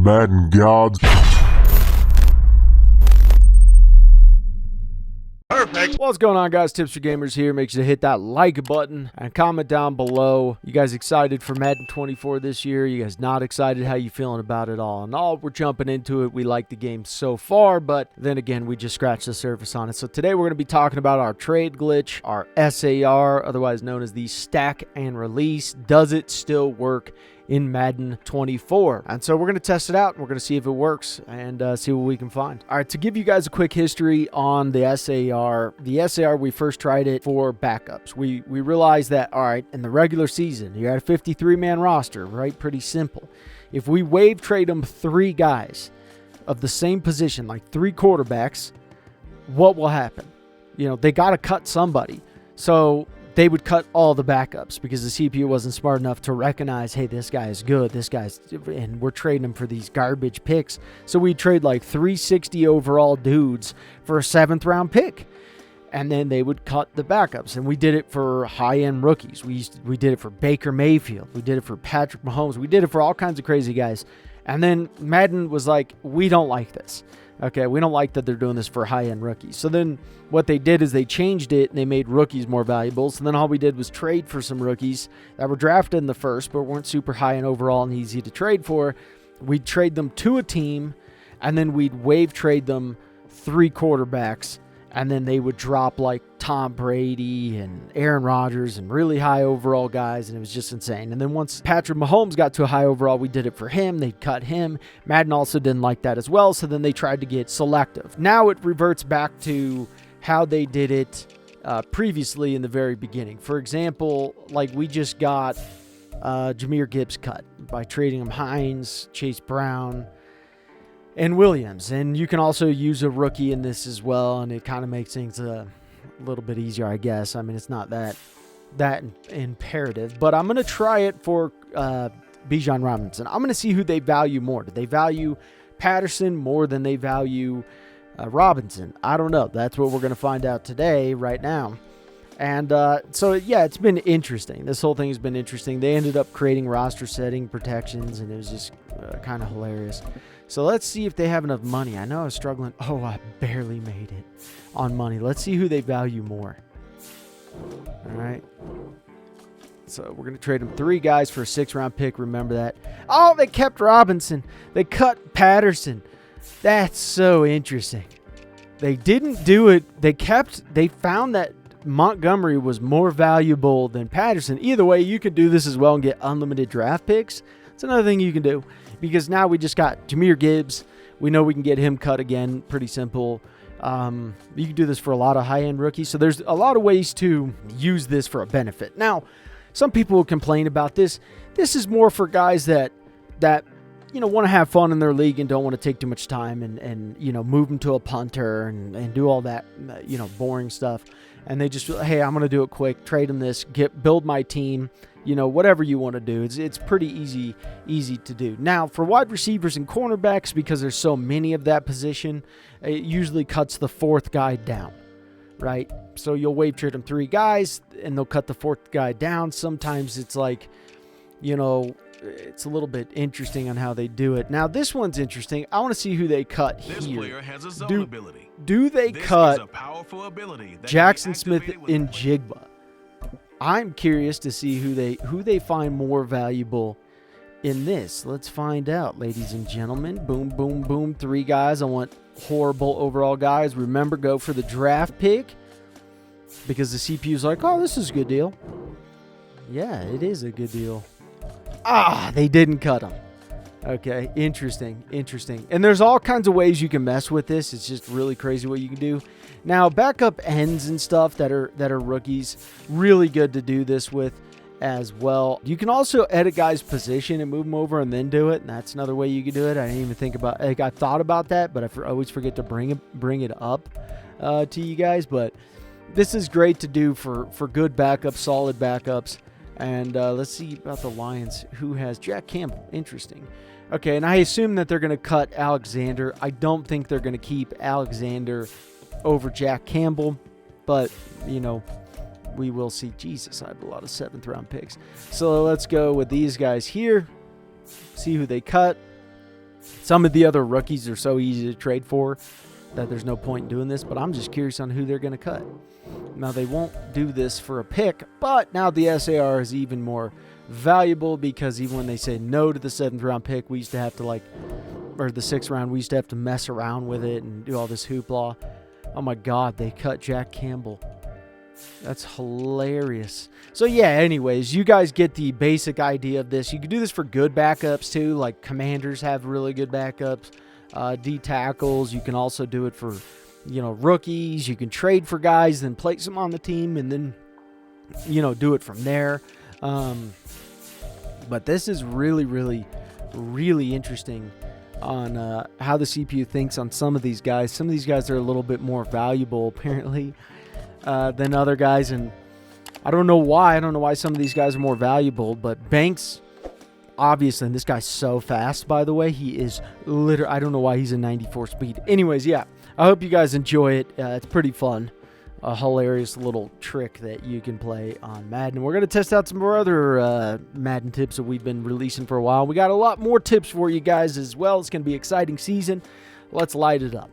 Madden gods. Perfect. What's going on, guys? Tips for Gamers here. Make sure to hit that like button and comment down below. You guys excited for Madden 24 this year? You guys not excited? How you feeling about it all? And all, we're jumping into it. We like the game so far, but then again, we just scratched the surface on it. So today we're going to be talking about our trade glitch, our SAR, otherwise known as the stack and release. Does it still work in Madden 24? And so we're going to test it out. We're going to see if it works and see what we can find. All right, to give you guys a quick history on the SAR, we first tried it for backups. We realized that, all right, in the regular season, you're at a 53-man roster, right? Pretty simple. If we wave trade them 3 guys of the same position, like 3 quarterbacks, what will happen? You know, they got to cut somebody. So they would cut all the backups because the CPU wasn't smart enough to recognize, hey, this guy is good, and we're trading him for these garbage picks. So we trade like 360 overall dudes for a 7th round pick. And then they would cut the backups. And we did it for high-end rookies. We did it for Baker Mayfield. We did it for Patrick Mahomes. We did it for all kinds of crazy guys. And then Madden was like, we don't like this. Okay, we don't like that they're doing this for high-end rookies. So then what they did is they changed it and they made rookies more valuable. So then all we did was trade for some rookies that were drafted in the first but weren't super high in overall and easy to trade for. We'd trade them to a team, and then we'd wave trade them 3 quarterbacks, and then they would drop like Tom Brady and Aaron Rodgers and really high overall guys, and it was just insane. And then once Patrick Mahomes got to a high overall, we did it for him. They'd cut him. Madden also didn't like that as well, so then they tried to get selective. Now it reverts back to how they did it previously in the very beginning. For example, like we just got Jahmyr Gibbs cut by trading him Hines, Chase Brown, and Williams. And you can also use a rookie in this as well, and it kind of makes things a little bit easier, I guess. I mean, it's not that imperative, but I'm going to try it for Bijan Robinson. I'm going to see who they value more. Do they value Patterson more than they value Robinson? I don't know. That's what we're going to find out today, right now. And so, yeah, it's been interesting. This whole thing has been interesting. They ended up creating roster setting protections, and it was just kind of hilarious. So let's see if they have enough money. I know I was struggling. Oh, I barely made it on money. Let's see who they value more. All right. So we're going to trade them 3 guys for a 6th-round pick. Remember that. Oh, they kept Robinson. They cut Patterson. That's so interesting. They didn't do it. They found that Montgomery was more valuable than Patterson. Either way, you could do this as well and get unlimited draft picks. It's another thing you can do, because now we just got Jahmyr Gibbs. We know we can get him cut again. Pretty simple. You can do this for a lot of high-end rookies. So there's a lot of ways to use this for a benefit. Now, some people will complain about this. This is more for guys that want to have fun in their league and don't want to take too much time and move them to a punter and do all that boring stuff. And they just, hey, I'm going to do it quick, trade them this, build my team, whatever you want to do. It's pretty easy to do. Now, for wide receivers and cornerbacks, because there's so many of that position, it usually cuts the 4th guy down, right? So you'll wave trade them 3 guys, and they'll cut the 4th guy down. Sometimes it's like, it's a little bit interesting on how they do it. Now, this one's interesting. I want to see who they cut here. This player has a zone ability. Do they this cut is a powerful ability that Jackson Smith in Jigba? I'm curious to see who they find more valuable in this. Let's find out, ladies and gentlemen. Boom, boom, boom. 3 guys. I want horrible overall guys. Remember, go for the draft pick, because the CPU's like, oh, this is a good deal. Yeah, it is a good deal. They didn't cut them. Okay, interesting. And there's all kinds of ways you can mess with this. It's just really crazy what you can do. Now, backup ends and stuff that are rookies, really good to do this with as well. You can also edit guys' position and move them over and then do it, and that's another way you can do it. I didn't even think about, I thought about that, but I always forget to bring it up to you guys. But this is great to do for good backups, solid backups. And let's see about the Lions. Who has Jack Campbell? Interesting. Okay, and I assume that they're going to cut Alexander. I don't think they're going to keep Alexander over Jack Campbell, but, we will see. Jesus, I have a lot of 7th-round picks. So let's go with these guys here. See who they cut. Some of the other rookies are so easy to trade for that there's no point in doing this, but I'm just curious on who they're going to cut. Now, they won't do this for a pick, but now the SAR is even more valuable because even when they say no to the 7th round pick, we used to have to or the 6th round, we used to have to mess around with it and do all this hoopla. Oh my God, they cut Jack Campbell. That's hilarious. So yeah, anyways, you guys get the basic idea of this. You can do this for good backups too, like Commanders have really good backups. D tackles, you can also do it for, rookies. You can trade for guys, then place them on the team, and then, do it from there. But this is really, really, really interesting on how the CPU thinks on some of these guys. Some of these guys are a little bit more valuable, apparently, than other guys, and I don't know why. I don't know why some of these guys are more valuable, but Banks, obviously, and this guy's so fast, by the way. He is literally, I don't know why he's a 94 speed. Anyways, yeah, I hope you guys enjoy it. It's pretty fun. A hilarious little trick that you can play on Madden. We're going to test out some more other Madden tips that we've been releasing for a while. We got a lot more tips for you guys as well. It's going to be an exciting season. Let's light it up.